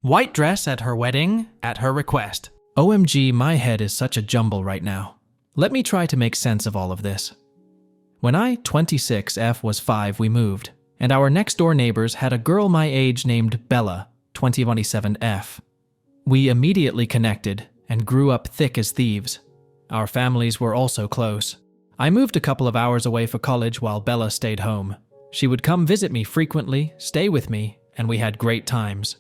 White dress at her wedding, at her request. OMG, my head is such a jumble right now. Let me try to make sense of all of this. When I, 26F, was 5, we moved, and our next-door neighbors had a girl my age named Bella, 27F. We immediately connected and grew up thick as thieves. Our families were also close. I moved a couple of hours away for college while Bella stayed home. She would come visit me frequently, stay with me, and we had great times.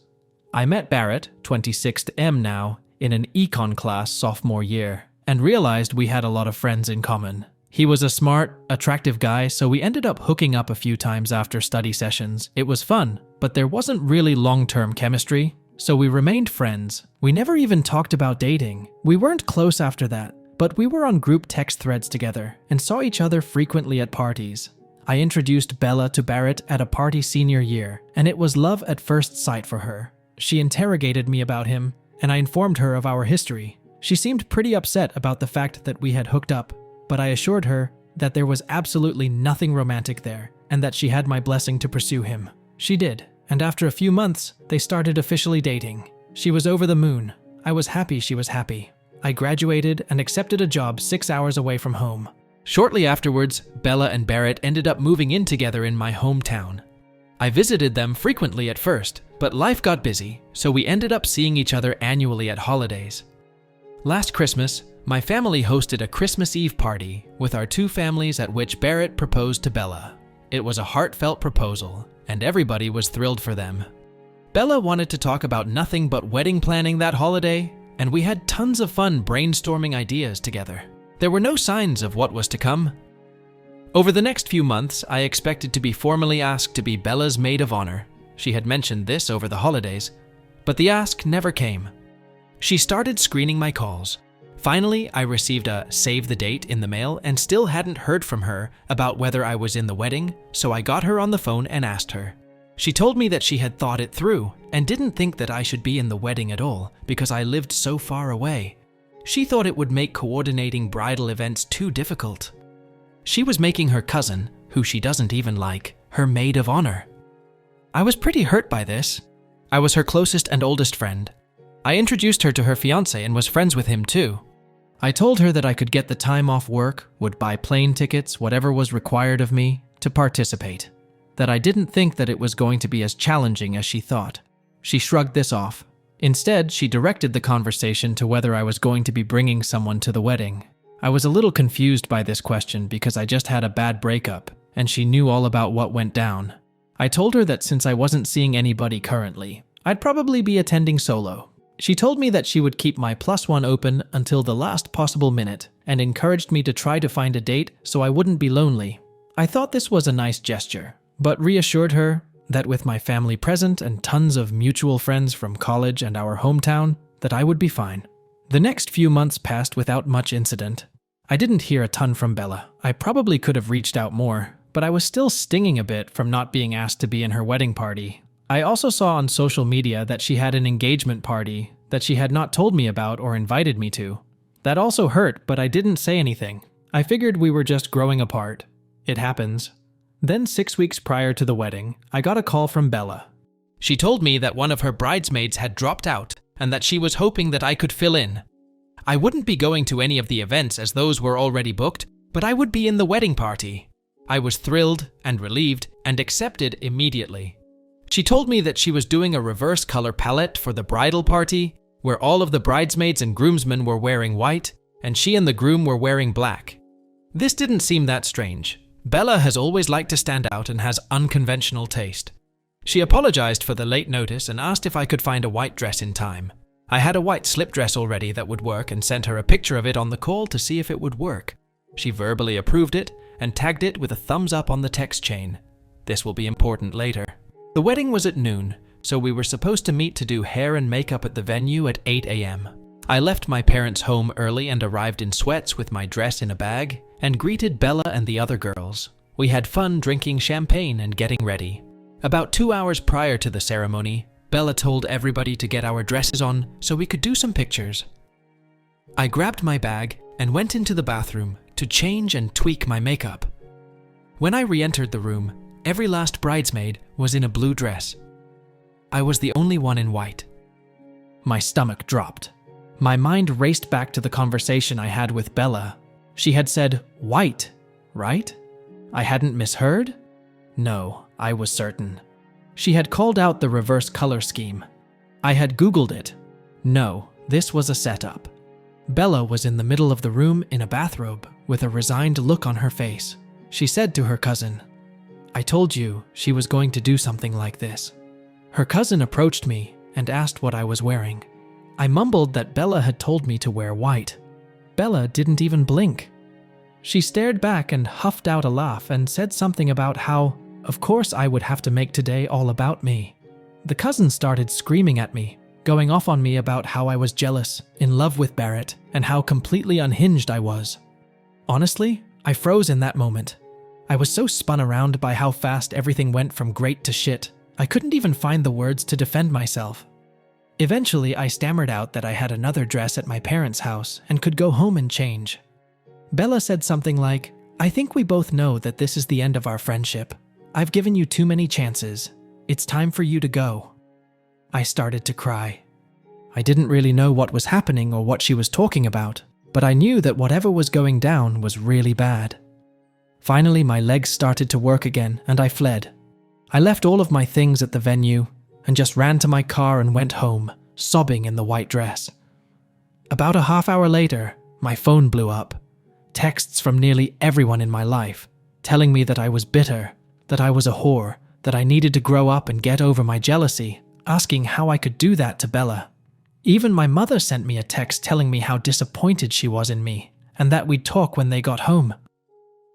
I met Barrett, 26M now, in an econ class sophomore year, and realized we had a lot of friends in common. He was a smart, attractive guy, so we ended up hooking up a few times after study sessions. It was fun, but there wasn't really long-term chemistry, so we remained friends. We never even talked about dating. We weren't close after that, but we were on group text threads together and saw each other frequently at parties. I introduced Bella to Barrett at a party senior year, and it was love at first sight for her. She interrogated me about him, and I informed her of our history. She seemed pretty upset about the fact that we had hooked up, but I assured her that there was absolutely nothing romantic there, and that she had my blessing to pursue him. She did, and after a few months, they started officially dating. She was over the moon. I was happy she was happy. I graduated and accepted a job 6 hours away from home. Shortly afterwards, Bella and Barrett ended up moving in together in my hometown. I visited them frequently at first, but life got busy, so we ended up seeing each other annually at holidays. Last Christmas, my family hosted a Christmas Eve party with our two families at which Barrett proposed to Bella. It was a heartfelt proposal, and everybody was thrilled for them. Bella wanted to talk about nothing but wedding planning that holiday, and we had tons of fun brainstorming ideas together. There were no signs of what was to come. Over the next few months, I expected to be formally asked to be Bella's maid of honor. She had mentioned this over the holidays, but the ask never came. She started screening my calls. Finally, I received a save the date in the mail and still hadn't heard from her about whether I was in the wedding, so I got her on the phone and asked her. She told me that she had thought it through and didn't think that I should be in the wedding at all because I lived so far away. She thought it would make coordinating bridal events too difficult. She was making her cousin, who she doesn't even like, her maid of honor. I was pretty hurt by this. I was her closest and oldest friend. I introduced her to her fiancé and was friends with him too. I told her that I could get the time off work, would buy plane tickets, whatever was required of me, to participate. That I didn't think that it was going to be as challenging as she thought. She shrugged this off. Instead, she directed the conversation to whether I was going to be bringing someone to the wedding. I was a little confused by this question because I just had a bad breakup, and she knew all about what went down. I told her that since I wasn't seeing anybody currently, I'd probably be attending solo. She told me that she would keep my +1 open until the last possible minute and encouraged me to try to find a date so I wouldn't be lonely. I thought this was a nice gesture, but reassured her that with my family present and tons of mutual friends from college and our hometown, that I would be fine. The next few months passed without much incident. I didn't hear a ton from Bella. I probably could have reached out more, but I was still stinging a bit from not being asked to be in her wedding party. I also saw on social media that she had an engagement party that she had not told me about or invited me to. That also hurt, but I didn't say anything. I figured we were just growing apart. It happens. Then 6 weeks prior to the wedding, I got a call from Bella. She told me that one of her bridesmaids had dropped out and that she was hoping that I could fill in. I wouldn't be going to any of the events as those were already booked, but I would be in the wedding party. I was thrilled and relieved and accepted immediately. She told me that she was doing a reverse color palette for the bridal party, where all of the bridesmaids and groomsmen were wearing white, and she and the groom were wearing black. This didn't seem that strange. Bella has always liked to stand out and has unconventional taste. She apologized for the late notice and asked if I could find a white dress in time. I had a white slip dress already that would work and sent her a picture of it on the call to see if it would work. She verbally approved it and tagged it with a thumbs up on the text chain. This will be important later. The wedding was at noon, so we were supposed to meet to do hair and makeup at the venue at 8 a.m. I left my parents' home early and arrived in sweats with my dress in a bag and greeted Bella and the other girls. We had fun drinking champagne and getting ready. About 2 hours prior to the ceremony, Bella told everybody to get our dresses on so we could do some pictures. I grabbed my bag and went into the bathroom to change and tweak my makeup. When I re-entered the room, every last bridesmaid was in a blue dress. I was the only one in white. My stomach dropped. My mind raced back to the conversation I had with Bella. She had said white, right? I hadn't misheard? No, I was certain. She had called out the reverse color scheme. I had Googled it. No, this was a setup. Bella was in the middle of the room in a bathrobe with a resigned look on her face. She said to her cousin, "I told you she was going to do something like this." Her cousin approached me and asked what I was wearing. I mumbled that Bella had told me to wear white. Bella didn't even blink. She stared back and huffed out a laugh and said something about how, of course, I would have to make today all about me. The cousin started screaming at me, going off on me about how I was jealous, in love with Barrett, and how completely unhinged I was. Honestly, I froze in that moment. I was so spun around by how fast everything went from great to shit, I couldn't even find the words to defend myself. Eventually, I stammered out that I had another dress at my parents' house and could go home and change. Bella said something like, "I think we both know that this is the end of our friendship. I've given you too many chances. It's time for you to go." I started to cry. I didn't really know what was happening or what she was talking about, but I knew that whatever was going down was really bad. Finally, my legs started to work again and I fled. I left all of my things at the venue and just ran to my car and went home, sobbing in the white dress. About a half hour later, my phone blew up. Texts from nearly everyone in my life, telling me that I was bitter, that I was a whore, that I needed to grow up and get over my jealousy, asking how I could do that to Bella. Even my mother sent me a text telling me how disappointed she was in me, and that we'd talk when they got home.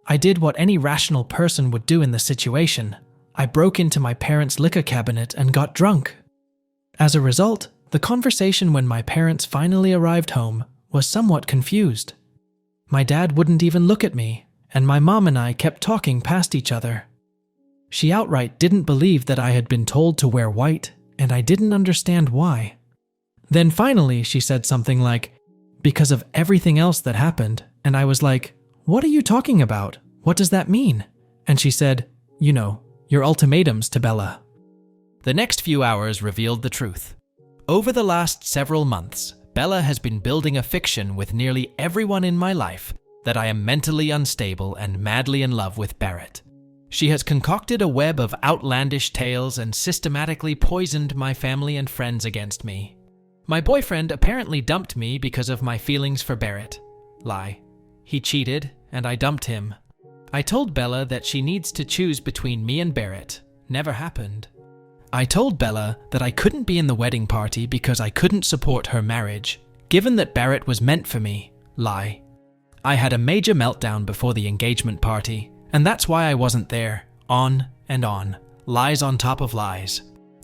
I did what any rational person would do in the situation. I broke into my parents' liquor cabinet and got drunk. As a result, the conversation when my parents finally arrived home was somewhat confused. My dad wouldn't even look at me, and my mom and I kept talking past each other. She outright didn't believe that I had been told to wear white, and I didn't understand why. Then finally she said something like, "Because of everything else that happened," and I was like, "What are you talking about? What does that mean?" And she said, "You know, your ultimatums to Bella." The next few hours revealed the truth. Over the last several months, Bella has been building a fiction with nearly everyone in my life that I am mentally unstable and madly in love with Barrett. She has concocted a web of outlandish tales and systematically poisoned my family and friends against me. My boyfriend apparently dumped me because of my feelings for Barrett. Lie. He cheated, and I dumped him. I told Bella that she needs to choose between me and Barrett. Never happened. I told Bella that I couldn't be in the wedding party because I couldn't support her marriage, given that Barrett was meant for me. Lie. I had a major meltdown before the engagement party, and that's why I wasn't there. On and on. Lies on top of lies.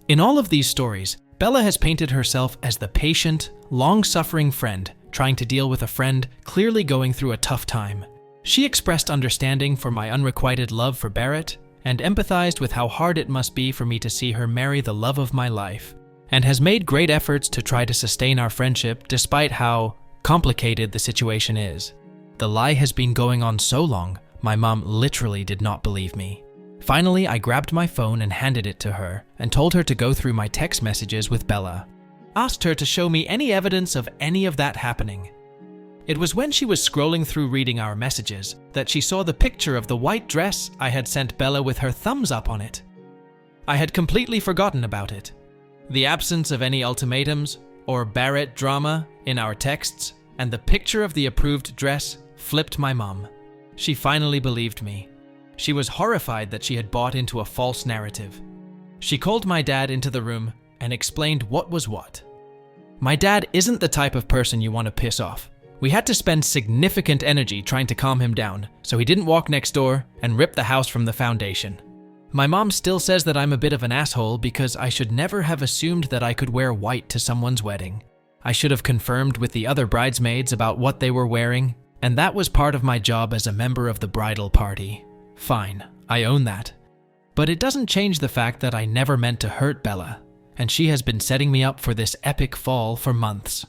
In all of these stories, Bella has painted herself as the patient, long-suffering friend trying to deal with a friend clearly going through a tough time. She expressed understanding for my unrequited love for Barrett and empathized with how hard it must be for me to see her marry the love of my life, and has made great efforts to try to sustain our friendship despite how complicated the situation is. The lie has been going on so long, my mom literally did not believe me. Finally, I grabbed my phone and handed it to her and told her to go through my text messages with Bella. Asked her to show me any evidence of any of that happening. It was when she was scrolling through reading our messages that she saw the picture of the white dress I had sent Bella with her thumbs up on it. I had completely forgotten about it. The absence of any ultimatums or Barrett drama in our texts and the picture of the approved dress flipped my mom. She finally believed me. She was horrified that she had bought into a false narrative. She called my dad into the room and explained what was what. My dad isn't the type of person you want to piss off. We had to spend significant energy trying to calm him down, so he didn't walk next door and rip the house from the foundation. My mom still says that I'm a bit of an asshole because I should never have assumed that I could wear white to someone's wedding. I should have confirmed with the other bridesmaids about what they were wearing, and that was part of my job as a member of the bridal party. Fine, I own that. But it doesn't change the fact that I never meant to hurt Bella, and she has been setting me up for this epic fall for months.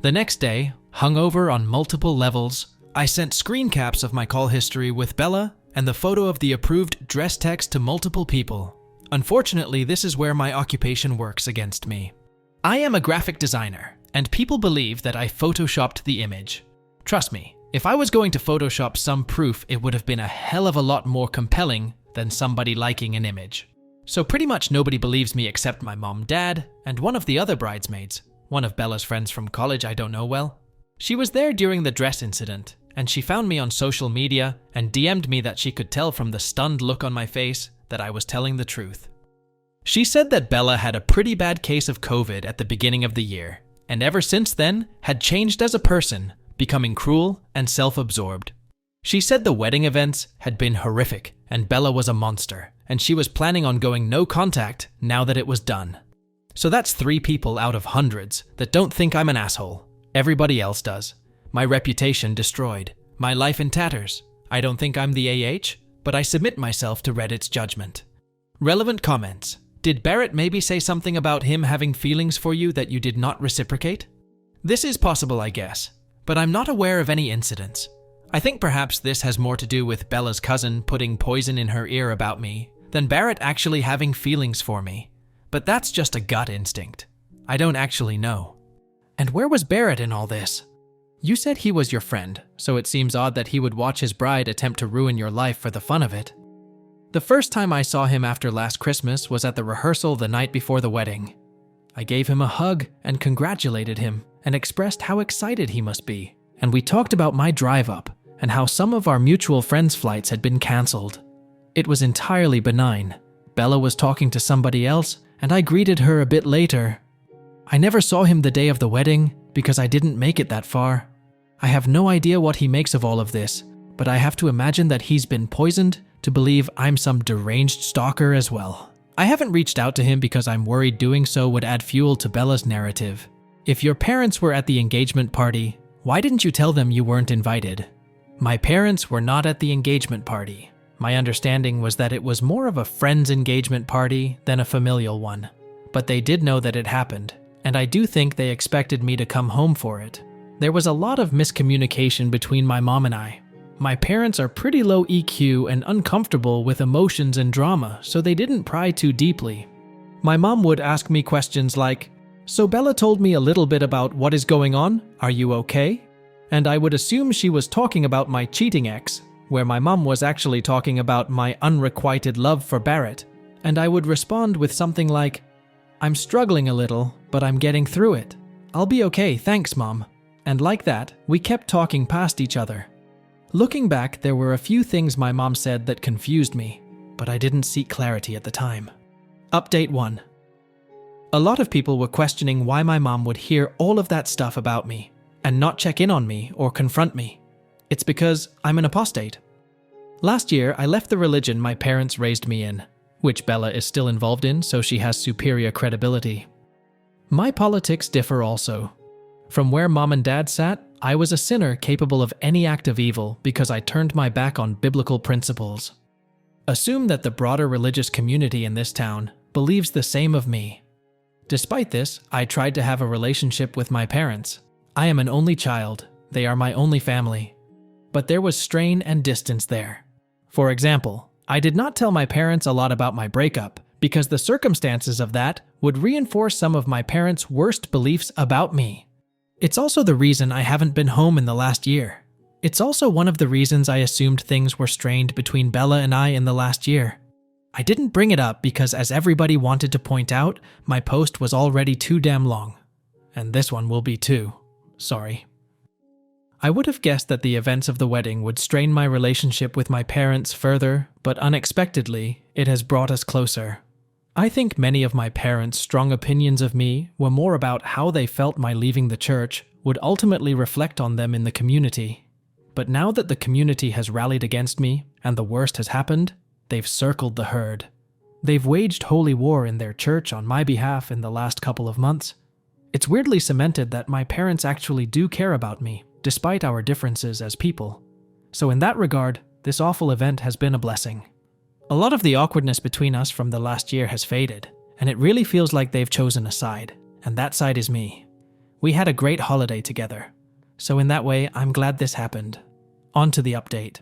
The next day, hungover on multiple levels, I sent screen caps of my call history with Bella and the photo of the approved dress text to multiple people. Unfortunately, this is where my occupation works against me. I am a graphic designer, and people believe that I photoshopped the image. Trust me, if I was going to Photoshop some proof, it would have been a hell of a lot more compelling than somebody liking an image. So pretty much nobody believes me except my mom, dad, and one of the other bridesmaids, one of Bella's friends from college I don't know well. She was there during the dress incident, and she found me on social media and DM'd me that she could tell from the stunned look on my face that I was telling the truth. She said that Bella had a pretty bad case of COVID at the beginning of the year, and ever since then had changed as a person, becoming cruel and self-absorbed. She said the wedding events had been horrific and Bella was a monster, and she was planning on going no contact now that it was done. So that's 3 people out of hundreds that don't think I'm an asshole. Everybody else does. My reputation destroyed. My life in tatters. I don't think I'm the AH, but I submit myself to Reddit's judgment. Relevant comments. Did Barrett maybe say something about him having feelings for you that you did not reciprocate? This is possible, I guess, but I'm not aware of any incidents. I think perhaps this has more to do with Bella's cousin putting poison in her ear about me than Barrett actually having feelings for me. But that's just a gut instinct. I don't actually know. And where was Barrett in all this? You said he was your friend, so it seems odd that he would watch his bride attempt to ruin your life for the fun of it. The first time I saw him after last Christmas was at the rehearsal the night before the wedding. I gave him a hug and congratulated him and expressed how excited he must be, and we talked about my drive up and how some of our mutual friends' flights had been cancelled. It was entirely benign. Bella was talking to somebody else, and I greeted her a bit later. I never saw him the day of the wedding because I didn't make it that far. I have no idea what he makes of all of this, but I have to imagine that he's been poisoned to believe I'm some deranged stalker as well. I haven't reached out to him because I'm worried doing so would add fuel to Bella's narrative. If your parents were at the engagement party, why didn't you tell them you weren't invited? My parents were not at the engagement party. My understanding was that it was more of a friend's engagement party than a familial one. But they did know that it happened, and I do think they expected me to come home for it. There was a lot of miscommunication between my mom and I. My parents are pretty low EQ and uncomfortable with emotions and drama, so they didn't pry too deeply. My mom would ask me questions like, "So Bella told me a little bit about what is going on, are you okay?" And I would assume she was talking about my cheating ex, where my mom was actually talking about my unrequited love for Barrett. And I would respond with something like, "I'm struggling a little, but I'm getting through it. I'll be okay, thanks, Mom." And like that, we kept talking past each other. Looking back, there were a few things my mom said that confused me, but I didn't seek clarity at the time. Update 1. A lot of people were questioning why my mom would hear all of that stuff about me and not check in on me or confront me. It's because I'm an apostate. Last year, I left the religion my parents raised me in, which Bella is still involved in, so she has superior credibility. My politics differ also. From where Mom and Dad sat, I was a sinner capable of any act of evil because I turned my back on biblical principles. Assume that the broader religious community in this town believes the same of me. Despite this, I tried to have a relationship with my parents. I am an only child. They are my only family. But there was strain and distance there. For example, I did not tell my parents a lot about my breakup because the circumstances of that would reinforce some of my parents' worst beliefs about me. It's also the reason I haven't been home in the last year. It's also one of the reasons I assumed things were strained between Bella and I in the last year. I didn't bring it up because, as everybody wanted to point out, my post was already too damn long. And this one will be too. Sorry. I would have guessed that the events of the wedding would strain my relationship with my parents further, but unexpectedly, it has brought us closer. I think many of my parents' strong opinions of me were more about how they felt my leaving the church would ultimately reflect on them in the community. But now that the community has rallied against me and the worst has happened, they've circled the herd. They've waged holy war in their church on my behalf in the last couple of months. It's weirdly cemented that my parents actually do care about me, despite our differences as people. So in that regard, this awful event has been a blessing. A lot of the awkwardness between us from the last year has faded, and it really feels like they've chosen a side, and that side is me. We had a great holiday together, so in that way, I'm glad this happened. On to the update.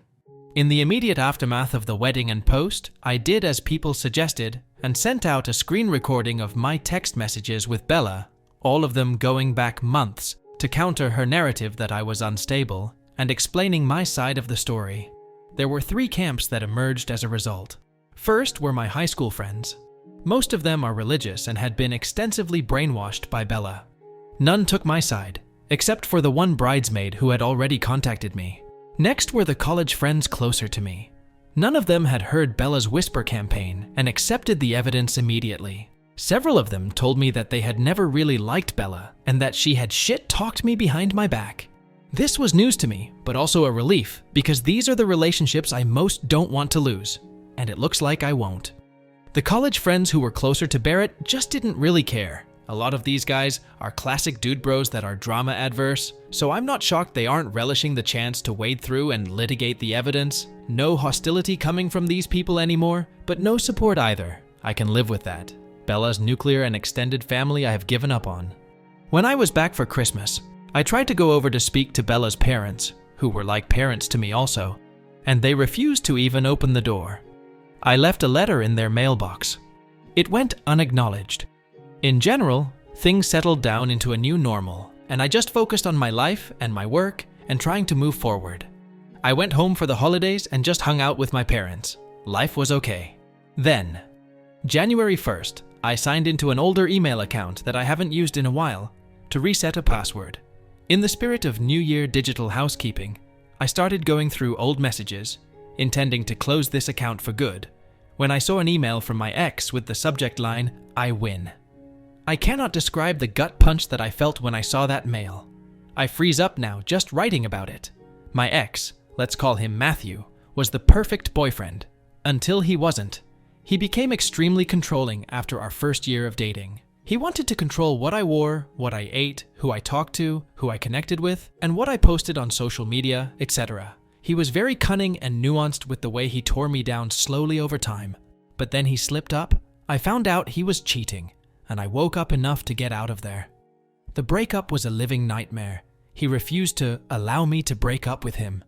In the immediate aftermath of the wedding and post, I did as people suggested and sent out a screen recording of my text messages with Bella, all of them going back months to counter her narrative that I was unstable and explaining my side of the story. There were 3 camps that emerged as a result. First were my high school friends. Most of them are religious and had been extensively brainwashed by Bella. None took my side, except for the one bridesmaid who had already contacted me. Next were the college friends closer to me. None of them had heard Bella's whisper campaign and accepted the evidence immediately. Several of them told me that they had never really liked Bella and that she had shit-talked me behind my back. This was news to me, but also a relief, because these are the relationships I most don't want to lose, and it looks like I won't. The college friends who were closer to Barrett just didn't really care. A lot of these guys are classic dude bros that are drama adverse, so I'm not shocked they aren't relishing the chance to wade through and litigate the evidence. No hostility coming from these people anymore, but no support either. I can live with that. Bella's nuclear and extended family I have given up on. When I was back for Christmas, I tried to go over to speak to Bella's parents, who were like parents to me also, and they refused to even open the door. I left a letter in their mailbox. It went unacknowledged. In general, things settled down into a new normal, and I just focused on my life and my work and trying to move forward. I went home for the holidays and just hung out with my parents. Life was okay. Then, January 1st, I signed into an older email account that I haven't used in a while to reset a password. In the spirit of New Year digital housekeeping, I started going through old messages, intending to close this account for good, when I saw an email from my ex with the subject line, "I win." I cannot describe the gut punch that I felt when I saw that mail. I freeze up now just writing about it. My ex, let's call him Matthew, was the perfect boyfriend, until he wasn't. He became extremely controlling after our first year of dating. He wanted to control what I wore, what I ate, who I talked to, who I connected with, and what I posted on social media, etc. He was very cunning and nuanced with the way he tore me down slowly over time. But then he slipped up. I found out he was cheating, and I woke up enough to get out of there. The breakup was a living nightmare. He refused to allow me to break up with him.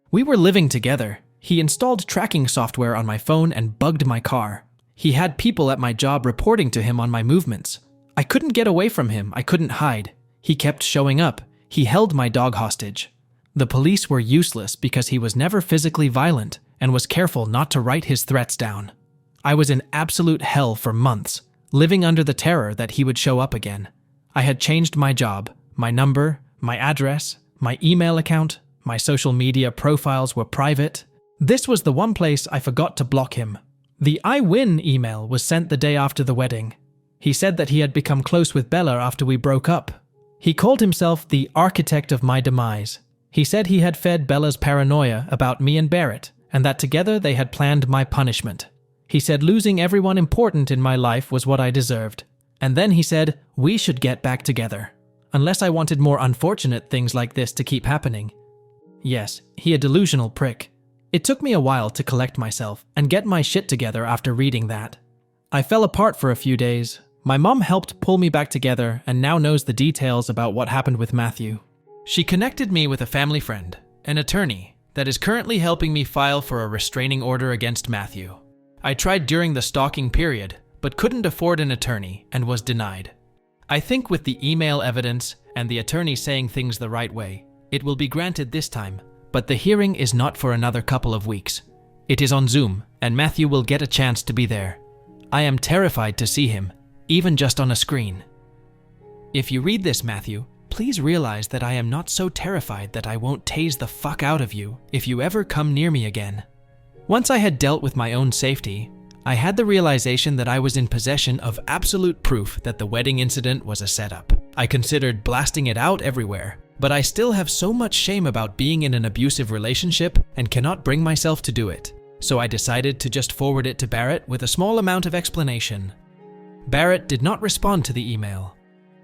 We were living together. He installed tracking software on my phone and bugged my car. He had people at my job reporting to him on my movements. I couldn't get away from him. I couldn't hide. He kept showing up. He held my dog hostage. The police were useless because he was never physically violent and was careful not to write his threats down. I was in absolute hell for months, living under the terror that he would show up again. I had changed my job, my number, my address, my email account, my social media profiles were private. This was the one place I forgot to block him. The "I win" email was sent the day after the wedding. He said that he had become close with Bella after we broke up. He called himself the architect of my demise. He said he had fed Bella's paranoia about me and Barrett, and that together they had planned my punishment. He said losing everyone important in my life was what I deserved. And then he said we should get back together, unless I wanted more unfortunate things like this to keep happening. Yes, he a delusional prick. It took me a while to collect myself and get my shit together after reading that. I fell apart for a few days. My mom helped pull me back together and now knows the details about what happened with Matthew. She connected me with a family friend, an attorney, that is currently helping me file for a restraining order against Matthew. I tried during the stalking period, but couldn't afford an attorney and was denied. I think with the email evidence and the attorney saying things the right way, it will be granted this time. But the hearing is not for another couple of weeks. It is on Zoom, and Matthew will get a chance to be there. I am terrified to see him, even just on a screen. If you read this, Matthew, please realize that I am not so terrified that I won't tase the fuck out of you if you ever come near me again. Once I had dealt with my own safety, I had the realization that I was in possession of absolute proof that the wedding incident was a setup. I considered blasting it out everywhere, but I still have so much shame about being in an abusive relationship and cannot bring myself to do it. So I decided to just forward it to Barrett with a small amount of explanation. Barrett did not respond to the email.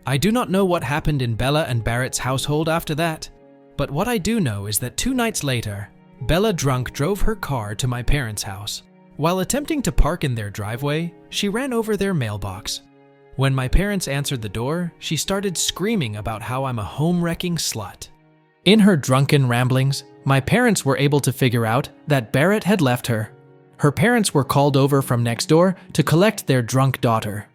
I do not know what happened in Bella and Barrett's household after that, but what I do know is that 2 nights later, Bella drunk drove her car to my parents' house. While attempting to park in their driveway, she ran over their mailbox. When my parents answered the door, she started screaming about how I'm a home-wrecking slut. In her drunken ramblings, my parents were able to figure out that Barrett had left her. Her parents were called over from next door to collect their drunk daughter.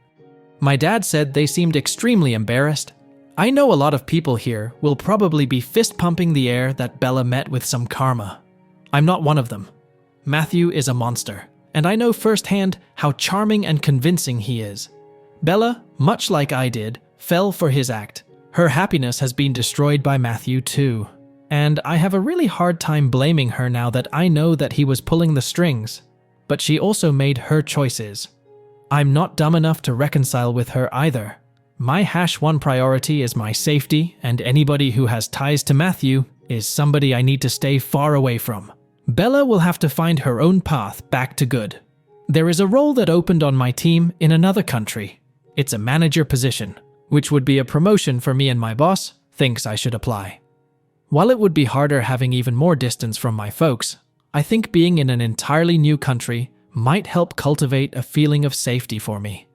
My dad said they seemed extremely embarrassed. I know a lot of people here will probably be fist-pumping the air that Bella met with some karma. I'm not one of them. Matthew is a monster, and I know firsthand how charming and convincing he is. Bella, much like I did, fell for his act. Her happiness has been destroyed by Matthew too, and I have a really hard time blaming her now that I know that he was pulling the strings. But she also made her choices. I'm not dumb enough to reconcile with her either. My #1 priority is my safety, and anybody who has ties to Matthew is somebody I need to stay far away from. Bella will have to find her own path back to good. There is a role that opened on my team in another country. It's a manager position, which would be a promotion for me, and my boss thinks I should apply. While it would be harder having even more distance from my folks, I think being in an entirely new country might help cultivate a feeling of safety for me.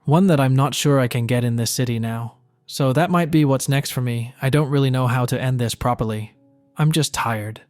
One that I'm not sure I can get in this city now. So that might be what's next for me. I don't really know how to end this properly. I'm just tired.